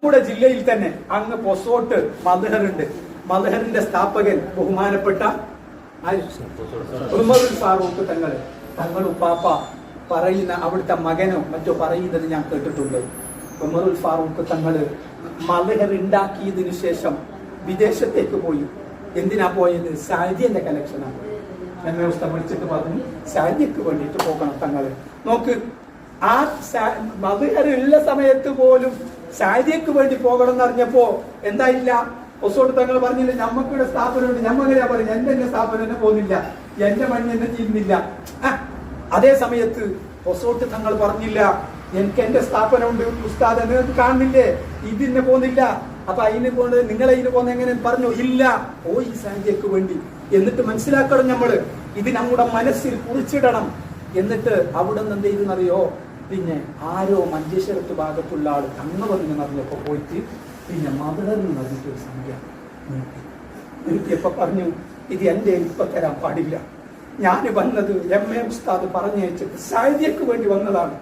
നമ്മുടെ ജില്ലയിൽ തന്നെ അങ്ങ് പൊസോട്ട് മദ്ഹറുണ്ട്. മദ്ഹറിന്റെ സ്ഥാപകൻ ബഹുമാനപ്പെട്ട ഉമറുൽ ഫാറൂഖ് തങ്ങൾ ഉപ്പാപ്പ പറയുന്ന അവിടുത്തെ മകനോ മറ്റോ പറയുന്നത് ഞാൻ കേട്ടിട്ടുണ്ട്. ഉമറുൽ ഫാറൂഖ് തങ്ങള് മദ്ഹർ ഉണ്ടാക്കിയതിനു ശേഷം വിദേശത്തേക്ക് പോയി. എന്തിനാ പോയത്? സാരിന്റെ കലക്ഷനാണ്. എന്നെ ഉസ്താദ് വിളിച്ചിട്ട് പറഞ്ഞു സാരിക്ക് വേണ്ടിയിട്ട് പോകണം തങ്ങള്. നോക്ക്, ആ മദ്ഹർ ഉള്ള സമയത്ത് പോലും സാരിക്ക് വേണ്ടി പോകണം എന്ന് അറിഞ്ഞപ്പോ എന്തായില്ല, പൊസോട്ട് തങ്ങൾ പറഞ്ഞില്ല ഞമ്മക്കിവിടെ സ്ഥാപനമുണ്ട്. ഞമ്മങ്ങനെയാ പറഞ്ഞു, എന്റെ സ്ഥാപനം തന്നെ പോകുന്നില്ല, എന്റെ മണ്ണി എന്നെ ചെയ്യുന്നില്ല. അതേ സമയത്ത് പൊസോട്ട് തങ്ങൾ പറഞ്ഞില്ല എനിക്ക് എന്റെ സ്ഥാപനമുണ്ട് ഉസ്താദ്, നിങ്ങൾക്ക് കാണുന്നില്ലേ ഇതിനെ പോകുന്നില്ല, അപ്പൊ അതിന് കൊണ്ട് നിങ്ങളെ ഇതിന് പോകുന്ന എങ്ങനെ പറഞ്ഞു? ഇല്ല, പോയി സാരിക്ക് വേണ്ടി. എന്നിട്ട് മനസ്സിലാക്കണം നമ്മള്, ഇത് നമ്മുടെ മനസ്സിൽ കുറിച്ചിടണം. എന്നിട്ട് അവിടെ നിന്ന് എന്ത് ചെയ്തെന്നറിയോ, പിന്നെ ആരോ മഞ്ചേശ്വരത്ത് ഭാഗത്തുള്ള ആള് തങ്ങ പറഞ്ഞു പറഞ്ഞപ്പോ പോയിട്ട് പിന്നെ മദ്ഹറിന് പറഞ്ഞിട്ടൊരു സംഖ്യ നിർത്തിയപ്പോ പറഞ്ഞു ഇത് എന്റെ ഇപ്പൊ തരാൻ പാടില്ല, ഞാൻ വന്നത് MA ഉസ്താദ് പറഞ്ഞയച്ചിട്ട് സാഹിത്യക്ക് വേണ്ടി വന്നതാണ്.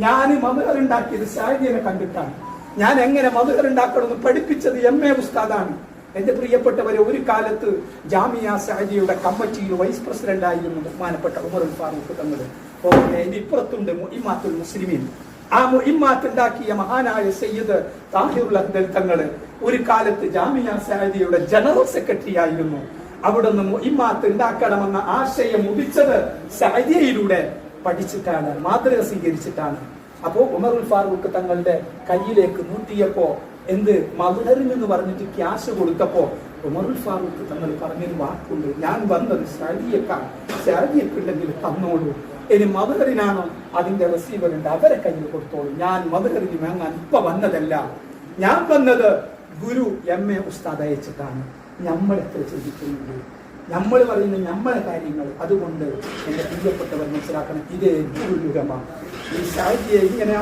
ഞാൻ മദ്ഹർ ഉണ്ടാക്കിയത് സാഹിത്യനെ കണ്ടിട്ടാണ്. ഞാൻ എങ്ങനെ മദ്ഹർ ഉണ്ടാക്കണമെന്ന് പഠിപ്പിച്ചത് MA ഉസ്താദാണ്. എന്റെ പ്രിയപ്പെട്ടവരെ, ഒരു കാലത്ത് ജാമിയ സാഹിദിയുടെ കമ്മിറ്റിയിൽ വൈസ് പ്രസിഡന്റ് ആയിരുന്നു ബഹുമാനപ്പെട്ട ഉമറുൽ ഫാറൂഖ് തങ്ങൾ. എന്റെ ഇപ്പുറത്തുണ്ട് മുഇമ്മാത്തുൽ മുസ്ലിമീൻ. ആ മുഇമ്മാത്ത് ഉണ്ടാക്കിയ മഹാനായ സയ്യിദ് താഹിറുൽ അഹ്ദൽ തങ്ങള് ഒരു കാലത്ത് ജാമിയ സാഹിദിയുടെ ജനറൽ സെക്രട്ടറി ആയിരുന്നു. അവിടുന്ന് മുഇമ്മാത്ത് ഉണ്ടാക്കണമെന്ന ആശയം ഉദിച്ചത് സാഹിദിയയിലൂടെ പഠിച്ചിട്ടാണ്, മാതൃക സ്വീകരിച്ചിട്ടാണ്. അപ്പോ ഉമറുൽ ഫാറൂഖ് തങ്ങളുടെ കയ്യിലേക്ക് നൂറ്റിയപ്പോ എന്ത് മദ്ഹറിൽ എന്ന് പറഞ്ഞിട്ട് ക്യാഷ് കൊടുത്തപ്പോ ഉമറുൽ ഫാറൂഖ് തങ്ങൾ പറഞ്ഞൊരു വാക്കുണ്ട്, ഞാൻ വന്നത് ശാരിയക്കുണ്ടെങ്കിൽ തന്നോളൂ, ഇനി മദ്ഹറിനാണോ അതിന്റെ റിസീവർ ഉണ്ട് അവരെ കയ്യിൽ കൊടുത്തോളൂ, ഞാൻ മദ്ഹറിന് വാങ്ങാൻ ഇപ്പൊ വന്നതല്ല, ഞാൻ വന്നത് ഗുരു MA ഉസ്താദ് അയച്ചിട്ടാണ്. നമ്മൾ എത്ര ചിന്തിക്കുന്നുണ്ട്, നമ്മൾ പറയുന്ന നമ്മളെ കാര്യങ്ങൾ. അതുകൊണ്ട് എന്റെ പ്രിയപ്പെട്ടവർ മനസ്സിലാക്കണം, ഇതേ ഗുരുയുഗമാണ്. ഈ സാഹിത്യം ഇങ്ങനെ